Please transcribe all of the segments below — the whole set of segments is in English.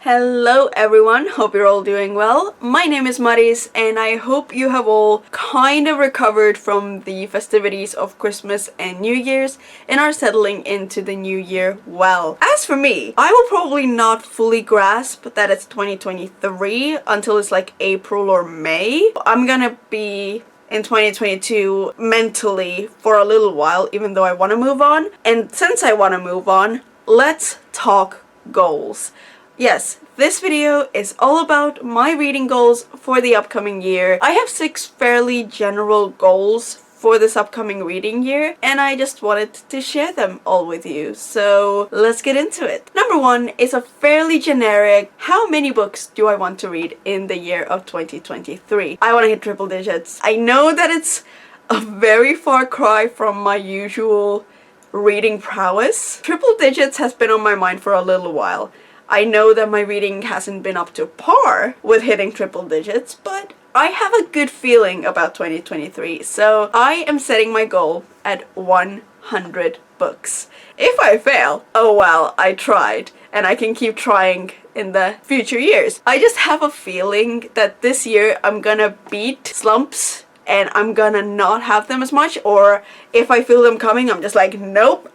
Hello everyone, hope you're all doing well. My name is Maris and I hope you have all kind of recovered from the festivities of Christmas and New Year's and are settling into the new year well. As for me, I will probably not fully grasp that it's 2023 until it's like April or May. I'm gonna be in 2022 mentally for a little while, even though I want to move on. And since I want to move on, let's talk goals. Yes, this video is all about my reading goals for the upcoming year. I have 6 fairly general goals for this upcoming reading year, and I just wanted to share them all with you. So let's get into it. Number 1 is a fairly generic, how many books do I want to read in the year of 2023? I want to hit triple digits. I know that it's a very far cry from my usual reading prowess. Triple digits has been on my mind for a little while. I know that my reading hasn't been up to par with hitting triple digits, but I have a good feeling about 2023, so I am setting my goal at 100 books. If I fail, oh well, I tried, and I can keep trying in the future years. I just have a feeling that this year I'm gonna beat slumps and I'm gonna not have them as much, or if I feel them coming, I'm just like, nope,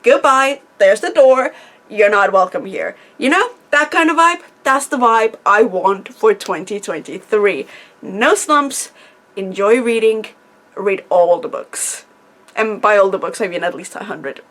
goodbye, there's the door. You're not welcome here. You know, that kind of vibe? That's the vibe I want for 2023. No slumps, enjoy reading, read all the books. And by all the books, I mean at least 100.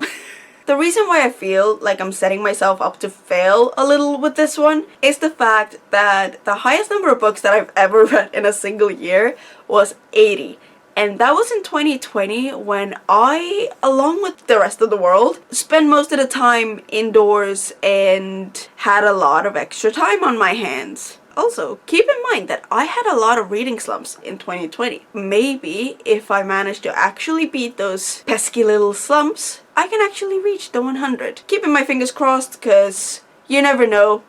The reason why I feel like I'm setting myself up to fail a little with this one is the fact that the highest number of books that I've ever read in a single year was 80. And that was in 2020 when I, along with the rest of the world, spent most of the time indoors and had a lot of extra time on my hands. Also, keep in mind that I had a lot of reading slumps in 2020. Maybe if I manage to actually beat those pesky little slumps, I can actually reach the 100. Keeping my fingers crossed, because you never know.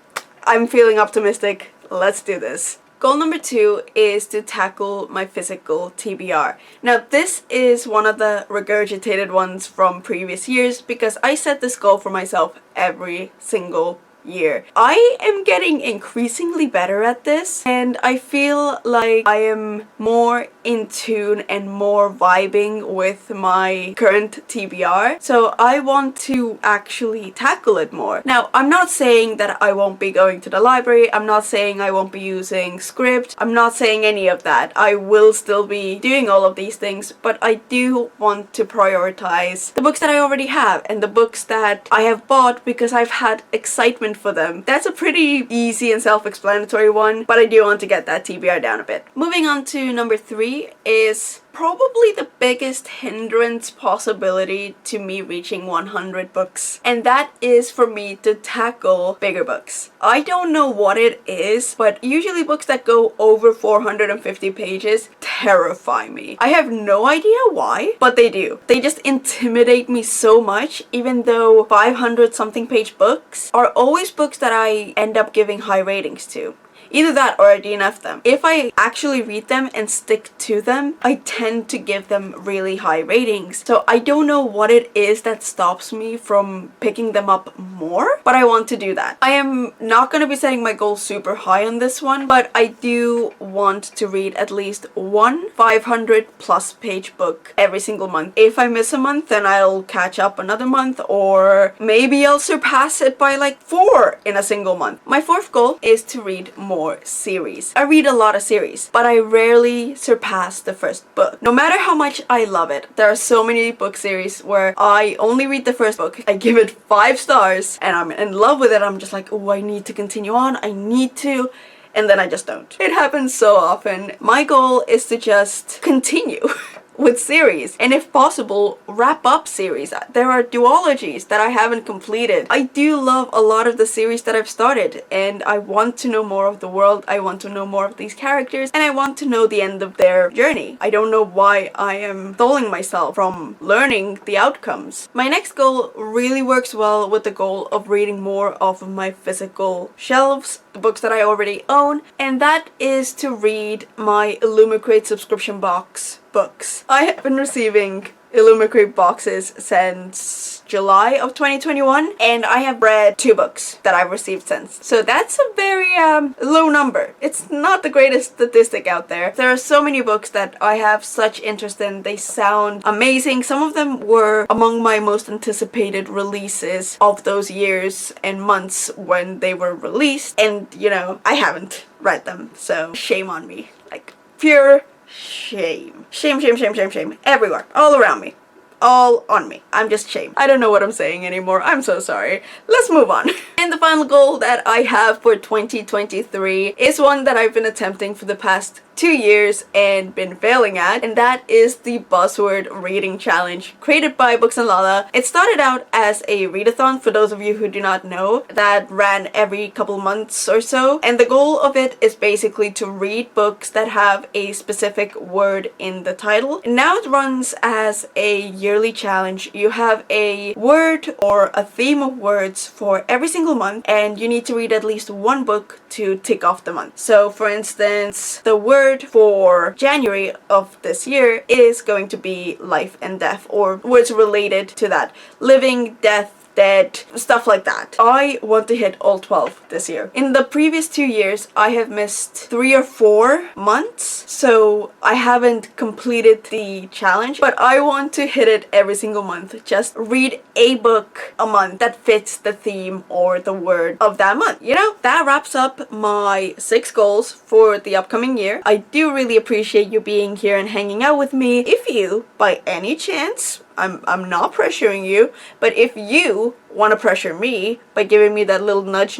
I'm feeling optimistic. Let's do this. Goal number 2 is to tackle my physical TBR. Now this is one of the regurgitated ones from previous years because I set this goal for myself every single year. I am getting increasingly better at this, and I feel like I am more in tune and more vibing with my current TBR, so I want to actually tackle it more. Now, I'm not saying that I won't be going to the library, I'm not saying I won't be using script, I'm not saying any of that. I will still be doing all of these things, but I do want to prioritize the books that I already have and the books that I have bought because I've had excitement for them. That's a pretty easy and self-explanatory one, but I do want to get that TBR down a bit. Moving on to number 3 is probably the biggest hindrance possibility to me reaching 100 books, and that is for me to tackle bigger books. I don't know what it is, but usually books that go over 450 pages terrify me. I have no idea why, but they do. They just intimidate me so much, even though 500 something page books are always books that I end up giving high ratings to. Either that or I DNF them. If I actually read them and stick to them, I tend to give them really high ratings. So I don't know what it is that stops me from picking them up more, but I want to do that. I am not going to be setting my goal super high on this one, but I do want to read at least one 500 plus page book every single month. If I miss a month, then I'll catch up another month, or maybe I'll surpass it by like 4 in a single month. My 4th goal is to read more series. I read a lot of series, but I rarely surpass the first book. No matter how much I love it, there are so many book series where I only read the first book, I give it 5 stars, and I'm in love with it. I'm just like, oh, I need to continue on, I need to, and then I just don't. It happens so often. My goal is to just continue with series, and if possible, wrap up series. There are duologies that I haven't completed. I do love a lot of the series that I've started, and I want to know more of the world, I want to know more of these characters, and I want to know the end of their journey. I don't know why I am stalling myself from learning the outcomes. My next goal really works well with the goal of reading more off of my physical shelves, the books that I already own, and that is to read my Illumicrate subscription box books. I have been receiving Illumicrate boxes since July of 2021, and I have read 2 books that I've received since. So that's a very low number. It's not the greatest statistic out there. There are so many books that I have such interest in. They sound amazing. Some of them were among my most anticipated releases of those years and months when they were released, and you know, I haven't read them, so shame on me. Like, pure shame. Shame, shame, shame, shame, shame. Everywhere. All around me. All on me. I'm just shamed. I don't know what I'm saying anymore. I'm so sorry. Let's move on. And the final goal that I have for 2023 is one that I've been attempting for the past 2 years and been failing at, and that is the Buzzword Reading Challenge created by Books and Lala. It started out as a readathon, for those of you who do not know, that ran every couple months or so, and the goal of it is basically to read books that have a specific word in the title. And now it runs as a yearly challenge. You have a word or a theme of words for every single month, and you need to read at least 1 book to tick off the month. So for instance, the word for January of this year is going to be life and death, or words related to that. Living, death, dead, stuff like that. I want to hit all 12 this year. In the previous 2 years, I have missed 3 or 4 months, so I haven't completed the challenge, but I want to hit it every single month. Just read a book a month that fits the theme or the word of that month. You know, that wraps up my 6 goals for the upcoming year. I do really appreciate you being here and hanging out with me. If you, by any chance, I'm not pressuring you, but if you want to pressure me by giving me that little nudge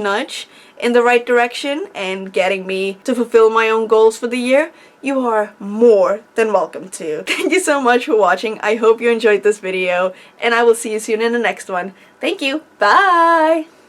in the right direction and getting me to fulfill my own goals for the year, you are more than welcome to. Thank you so much for watching. I hope you enjoyed this video, and I will see you soon in the next one. Thank you. Bye!